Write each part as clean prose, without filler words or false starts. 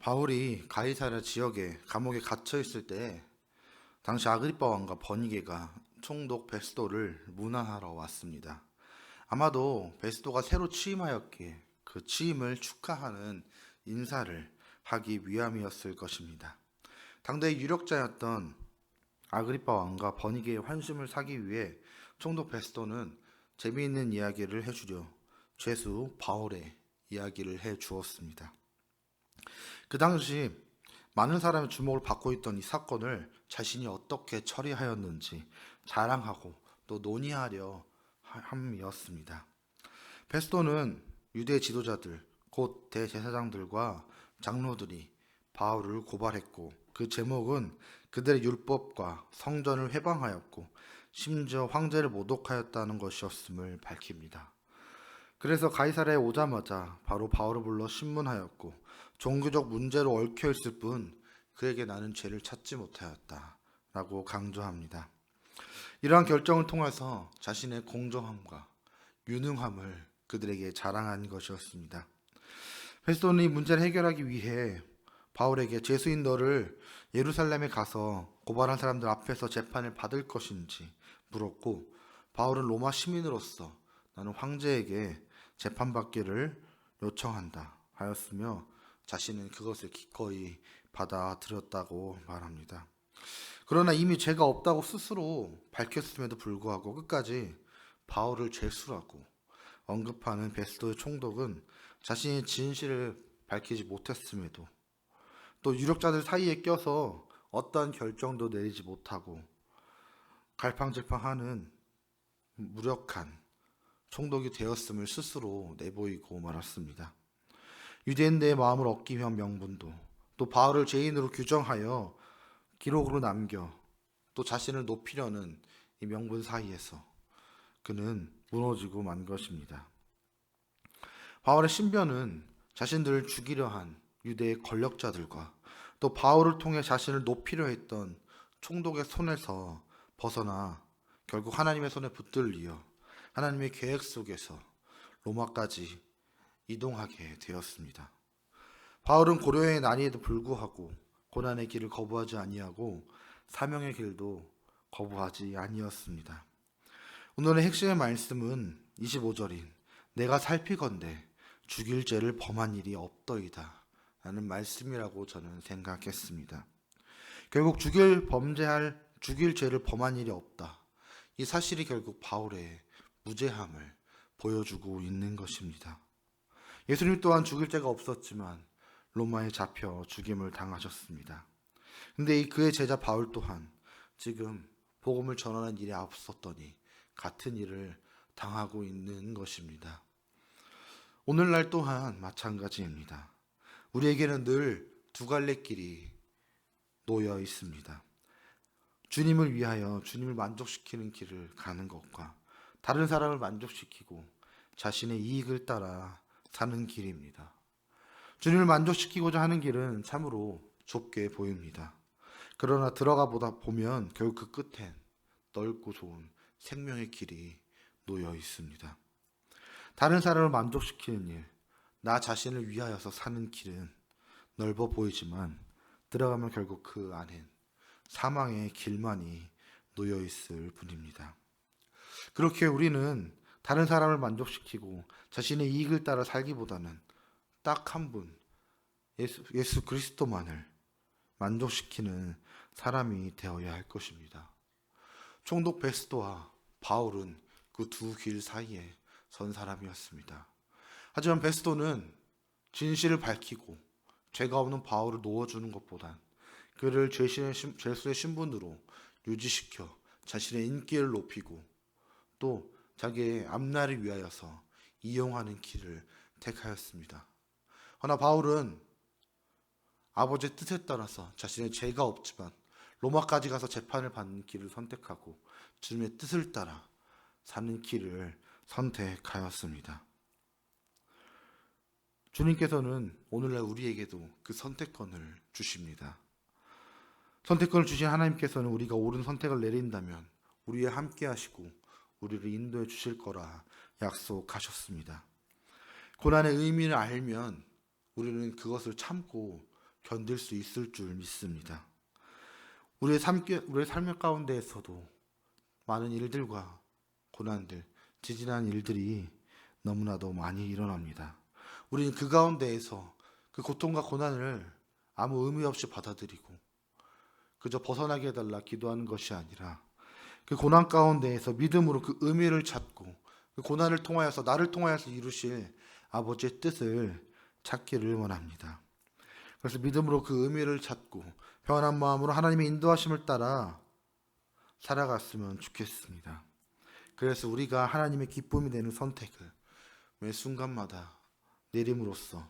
바울이 가이사랴 지역에 감옥에 갇혀 있을 때 당시 아그리빠 왕과 버니게가 총독 베스도를 문안하러 왔습니다. 아마도 베스도가 새로 취임하였기에 그 취임을 축하하는 인사를 하기 위함이었을 것입니다. 당대의 유력자였던 아그리빠 왕과 버니게의 환심을 사기 위해 총독 베스도는 재미있는 이야기를 해주려 죄수 바울의 이야기를 해 주었습니다. 그 당시 많은 사람의 주목을 받고 있던 이 사건을 자신이 어떻게 처리하였는지 자랑하고 또 논의하려 함이었습니다. 베스도는 유대 지도자들, 곧 대제사장들과 장로들이 바울을 고발했고 그 제목은 그들의 율법과 성전을 회방하였고 심지어 황제를 모독하였다는 것이었음을 밝힙니다. 그래서 가이사랴에 오자마자 바로 바울을 불러 신문하였고 종교적 문제로 얽혀 있을 뿐 그에게 나는 죄를 찾지 못하였다 라고 강조합니다. 이러한 결정을 통해서 자신의 공정함과 유능함을 그들에게 자랑한 것이었습니다. 베스도는 이 문제를 해결하기 위해 바울에게 죄수인 너를 예루살렘에 가서 고발한 사람들 앞에서 재판을 받을 것인지 물었고, 바울은 로마 시민으로서 나는 황제에게 재판받기를 요청한다 하였으며 자신은 그것을 기꺼이 받아들였다고 말합니다. 그러나 이미 죄가 없다고 스스로 밝혔음에도 불구하고 끝까지 바울을 죄수라고 언급하는 베스도의 총독은 자신이 진실을 밝히지 못했음에도 또 유력자들 사이에 껴서 어떠한 결정도 내리지 못하고 갈팡질팡하는 무력한 총독이 되었음을 스스로 내보이고 말았습니다. 유대인들의 마음을 얻기 위한 명분도 또 바울을 죄인으로 규정하여 기록으로 남겨 또 자신을 높이려는 이 명분 사이에서 그는 무너지고 만 것입니다. 바울의 신변은 자신들을 죽이려 한 유대의 권력자들과 또 바울을 통해 자신을 높이려 했던 총독의 손에서 벗어나 결국 하나님의 손에 붙들리어 하나님의 계획 속에서 로마까지 이동하게 되었습니다. 바울은 고려의 난이에도 불구하고 고난의 길을 거부하지 아니하고 사명의 길도 거부하지 아니었습니다. 오늘의 핵심의 말씀은 25절인 내가 살피건대 죽일 죄를 범한 일이 없더이다 라는 말씀이라고 저는 생각했습니다. 결국 죽일 죄를 범한 일이 없다. 이 사실이 결국 바울의 무죄함을 보여주고 있는 것입니다. 예수님 또한 죽일 죄가 없었지만 로마에 잡혀 죽임을 당하셨습니다. 근데 이 그의 제자 바울 또한 지금 복음을 전하는 일에 앞섰더니 같은 일을 당하고 있는 것입니다. 오늘날 또한 마찬가지입니다. 우리에게는 늘 두 갈래 길이 놓여 있습니다. 주님을 위하여 주님을 만족시키는 길을 가는 것과 다른 사람을 만족시키고 자신의 이익을 따라 사는 길입니다. 주님을 만족시키고자 하는 길은 참으로 좁게 보입니다. 그러나 들어가 보다 보면 결국 그 끝엔 넓고 좋은 생명의 길이 놓여 있습니다. 다른 사람을 만족시키는 일, 나 자신을 위하여서 사는 길은 넓어 보이지만 들어가면 결국 그 안엔 사망의 길만이 놓여 있을 뿐입니다. 그렇게 우리는 다른 사람을 만족시키고 자신의 이익을 따라 살기보다는 딱 한 분, 예수 그리스도만을 만족시키는 사람이 되어야 할 것입니다. 총독 베스도와 바울은 그 두 길 사이에 선 사람이었습니다. 하지만 베스도는 진실을 밝히고 죄가 없는 바울을 놓아주는 것보단 그를 죄수의 신분으로 유지시켜 자신의 인기를 높이고 또 자기의 앞날을 위하여서 이용하는 길을 택하였습니다. 그러나 바울은 아버지의 뜻에 따라서 자신의 죄가 없지만 로마까지 가서 재판을 받는 길을 선택하고 주님의 뜻을 따라 사는 길을 선택하였습니다. 주님께서는 오늘날 우리에게도 그 선택권을 주십니다. 선택권을 주신 하나님께서는 우리가 옳은 선택을 내린다면 우리와 함께 하시고 우리를 인도해 주실 거라 약속하셨습니다. 고난의 의미를 알면 우리는 그것을 참고 견딜 수 있을 줄 믿습니다. 우리의 삶의 가운데에서도 많은 일들과 고난들, 지진한 일들이 너무나도 많이 일어납니다. 우리는 그 가운데에서 그 고통과 고난을 아무 의미 없이 받아들이고 그저 벗어나게 해달라 기도하는 것이 아니라 그 고난 가운데에서 믿음으로 그 의미를 찾고 그 고난을 통하여서 나를 통하여서 이루실 아버지의 뜻을 찾기를 원합니다. 그래서 믿음으로 그 의미를 찾고 평안한 마음으로 하나님의 인도하심을 따라 살아갔으면 좋겠습니다. 그래서 우리가 하나님의 기쁨이 되는 선택을 매 순간마다 내림으로써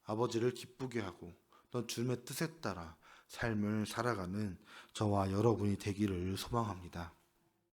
아버지를 기쁘게 하고 또 주님의 뜻에 따라 삶을 살아가는 저와 여러분이 되기를 소망합니다.